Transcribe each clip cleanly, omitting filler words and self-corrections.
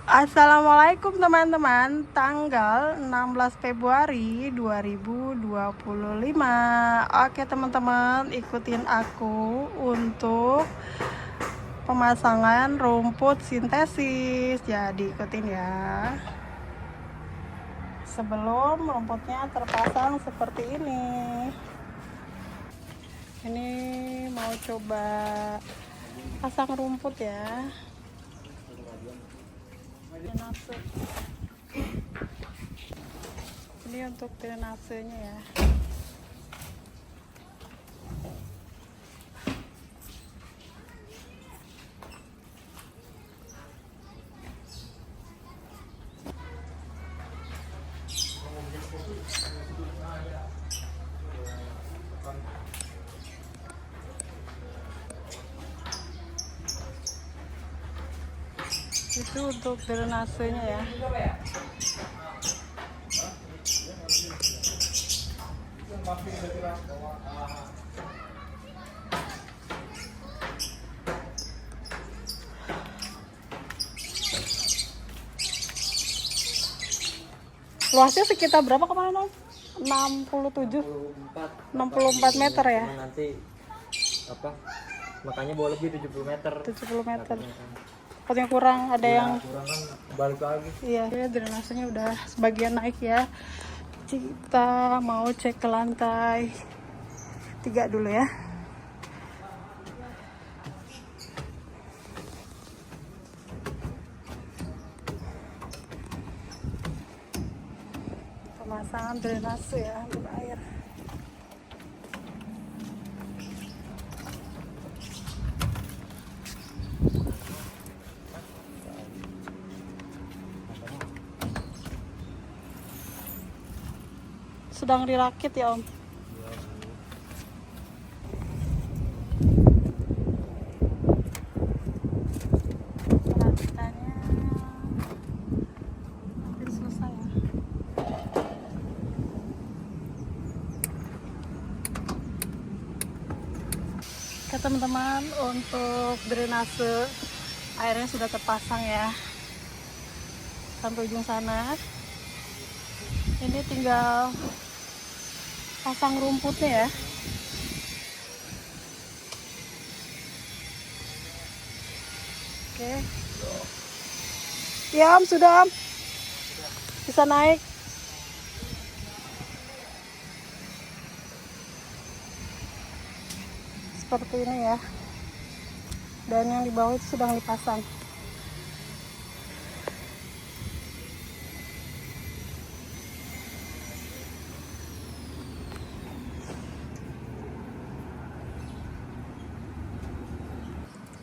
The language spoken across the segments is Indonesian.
Assalamualaikum teman-teman, tanggal 16 Februari 2025. Oke teman-teman, ikutin aku untuk pemasangan rumput sintesis. Jadi ikutin ya. Sebelum rumputnya terpasang seperti ini. Ini mau coba pasang rumput ya. Drainase. Ini untuk drainasenya ya. Itu untuk drainasenya ya. Luasnya sekitar berapa kemarin Om? 64 meter ya. Nanti apa? Makanya boleh lebih 70 meter. 70 meter. Yang kurang ada Ya, yang kurang kan balik lagi. iya, drainasenya udah sebagian naik ya. Kita mau cek ke lantai 3 dulu ya. Pemasangan drainase ya untuk air. Sedang dirakit ya Om. Perakitannya hampir selesai ya. Oke teman-teman, untuk drainase airnya sudah terpasang ya sampai ujung sana. Ini tinggal pasang rumputnya ya. Oke. Ya Om, sudah Om. Bisa naik. Seperti ini ya. Dan yang di bawah itu sedang dipasang.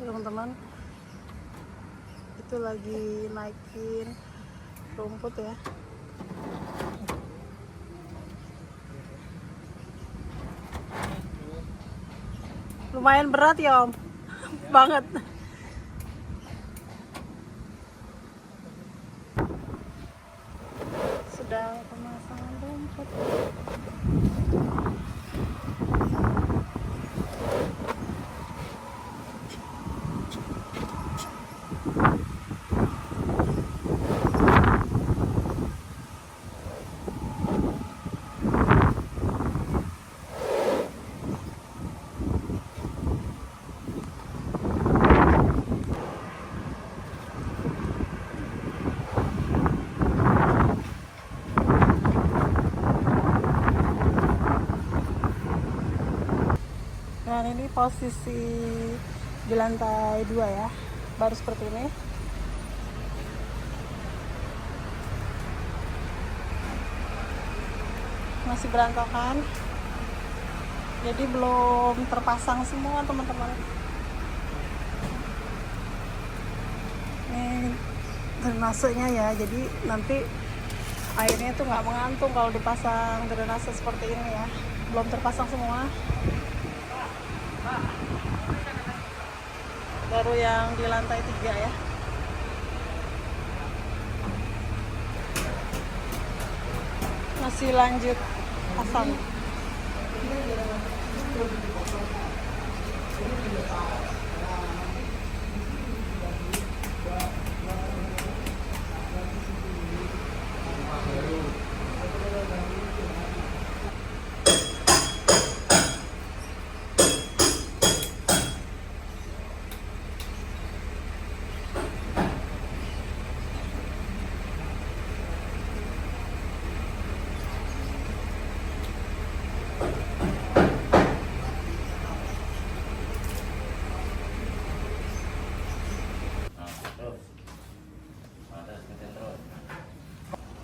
Teman-teman, itu lagi naikin rumput ya. Lumayan berat ya Om. Banget. Sedang pemasangan rumput. Dan ini posisi di lantai 2 ya, baru seperti ini. Masih berantakan, jadi belum terpasang semua teman-teman. Ini drainasenya ya, jadi nanti airnya tuh nggak mengantung kalau dipasang drainase seperti ini ya. Belum terpasang semua. Baru yang di lantai 3 ya. Masih lanjut pasang.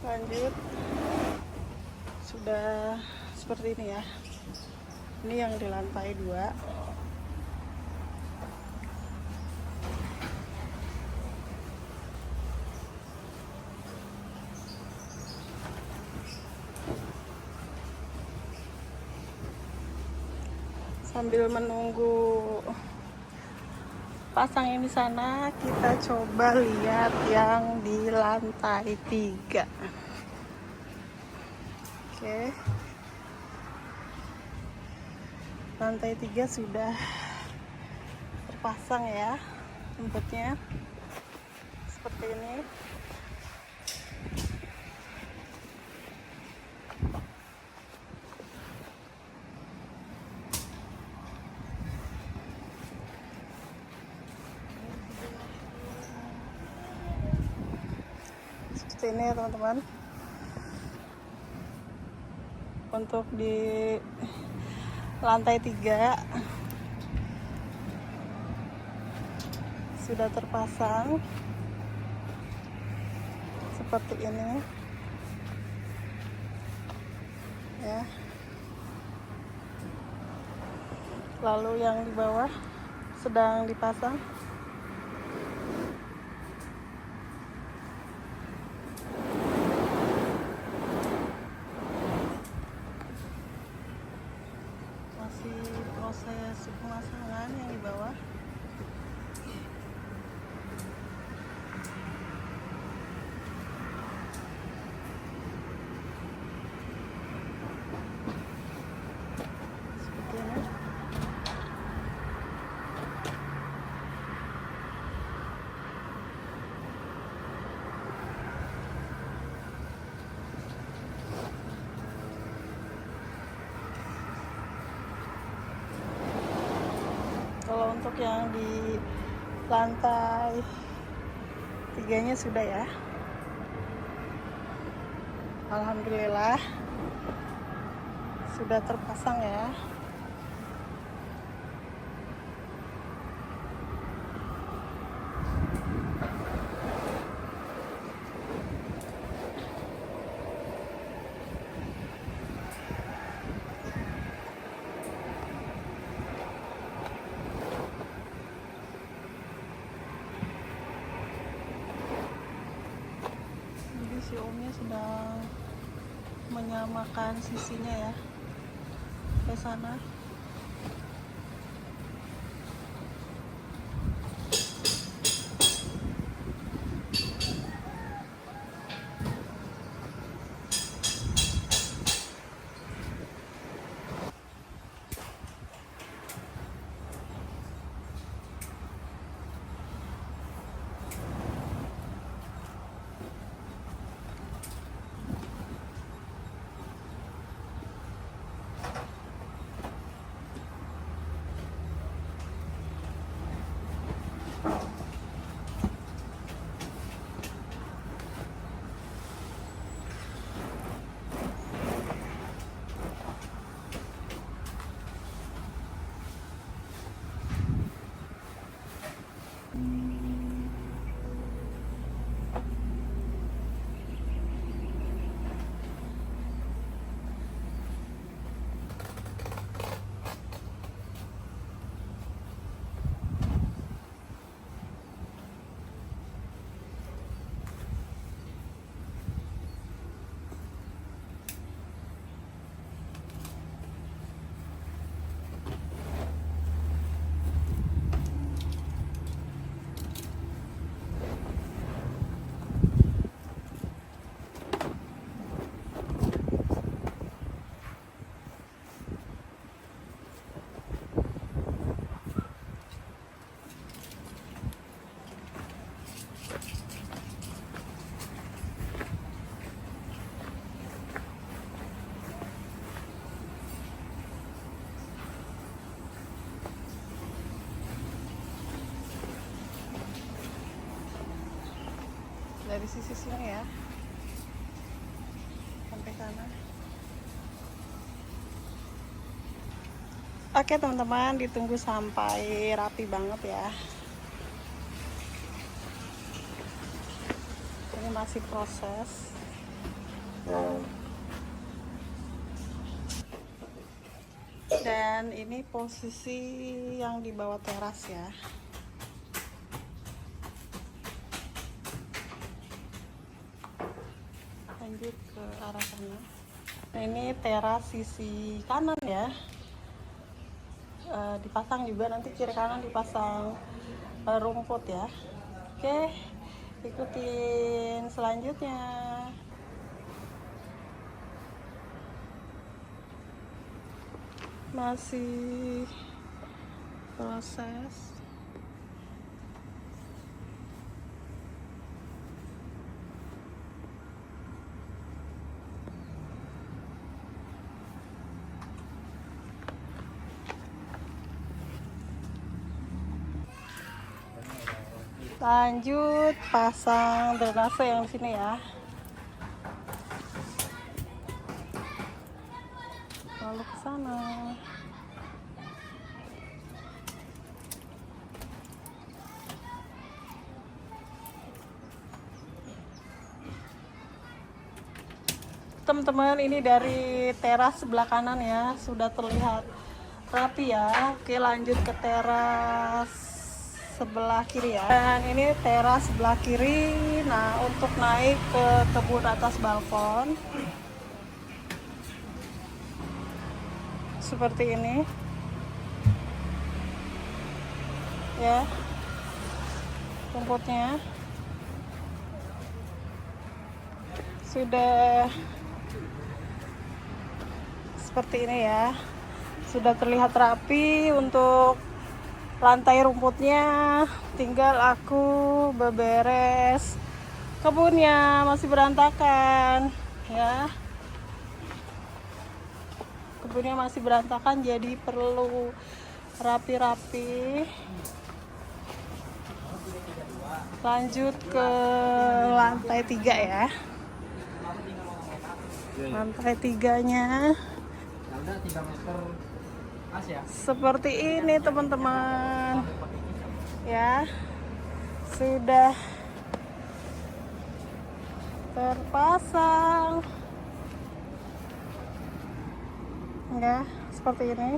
Lanjut, sudah seperti ini ya. Ini yang di lantai 2. Sambil menunggu pasang yang di sana, kita coba lihat yang di lantai 3. Oke. Lantai 3 sudah terpasang ya rumputnya. Seperti ini. Seperti ini ya teman-teman. Untuk di lantai 3 sudah terpasang seperti ini ya. Lalu yang di bawah sedang dipasang. Masih proses pemasangan yang di bawah. Seperti ini. Kalau untuk yang di lantai 3-nya sudah ya. Alhamdulillah sudah terpasang ya. Si omnya sedang menyamakan sisinya ya ke sana. Dari sisi sini ya sampai sana. Oke teman-teman, ditunggu sampai rapi banget ya. Ini masih proses. Dan ini posisi yang di bawah teras ya. Lanjut ke arah sana. Nah, ini teras sisi kanan ya. Dipasang juga nanti kiri kanan dipasang rumput ya. Oke, ikutin selanjutnya. Masih proses. Lanjut pasang drainase yang di sini ya. Lalu ke sana. Teman-teman, ini dari teras sebelah kanan ya, sudah terlihat rapi ya. Oke, lanjut ke teras sebelah kiri ya. Dan ini teras sebelah kiri. Nah, untuk naik ke kebun atas balkon seperti ini ya, rumputnya sudah seperti ini ya, sudah terlihat rapi. Untuk lantai rumputnya tinggal aku beberes, kebunnya masih berantakan ya, kebunnya masih berantakan jadi perlu rapi-rapi. Lanjut ke lantai 3 ya. Lantai 3-nya seperti ini teman-teman ya, sudah terpasang ya, seperti ini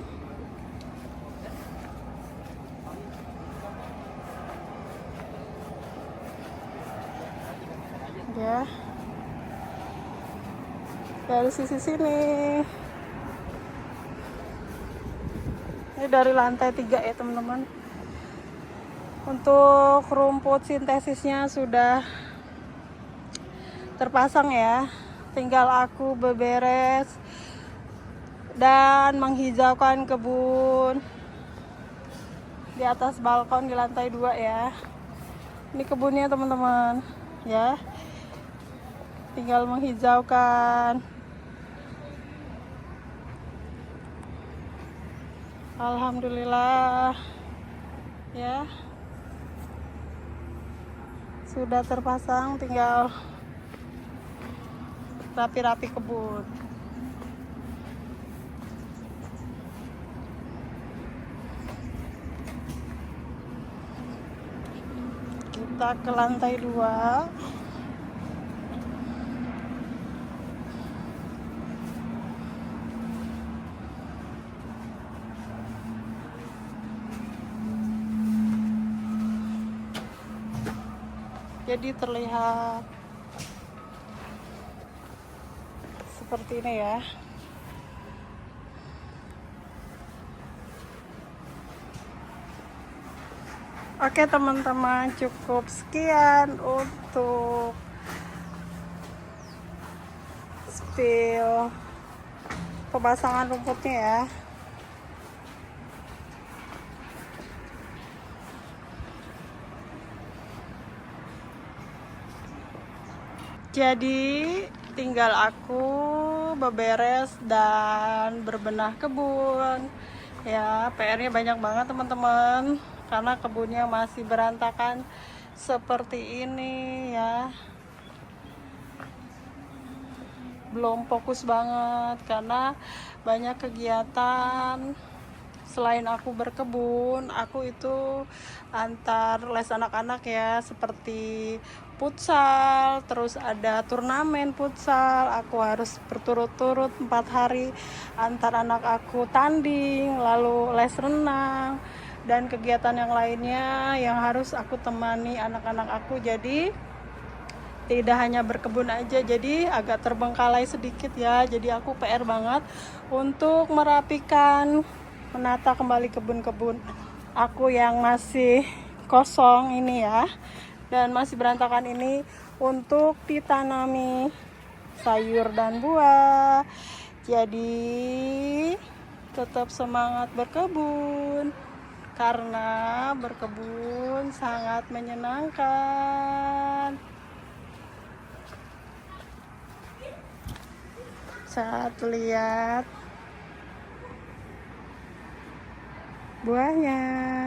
ya. Dari sisi sini ini dari lantai 3 ya teman-teman. Untuk rumput sintesisnya sudah terpasang ya, tinggal aku beberes dan menghijaukan kebun di atas balkon di lantai 2 ya. Ini kebunnya teman-teman ya, tinggal menghijaukan. Alhamdulillah ya, sudah terpasang, tinggal rapi-rapi kebun. Kita ke lantai 2. Jadi terlihat seperti ini ya. Oke teman-teman, cukup sekian untuk spill pemasangan rumputnya ya. Jadi tinggal aku beberes dan berbenah kebun ya. PR-nya banyak banget teman-teman, karena kebunnya masih berantakan seperti ini ya. Belum fokus banget karena banyak kegiatan. Selain aku berkebun, aku itu antar les anak-anak ya, seperti futsal, terus ada turnamen futsal. Aku harus berturut-turut 4 hari antar anak aku tanding, lalu les renang dan kegiatan yang lainnya yang harus aku temani anak-anak aku. Jadi tidak hanya berkebun aja, jadi agak terbengkalai sedikit ya. Jadi aku PR banget untuk merapikan, menata kembali kebun-kebun aku yang masih kosong ini ya, dan masih berantakan ini, untuk ditanami sayur dan buah. Jadi tetap semangat berkebun, karena berkebun sangat menyenangkan. Saat lihat buahnya.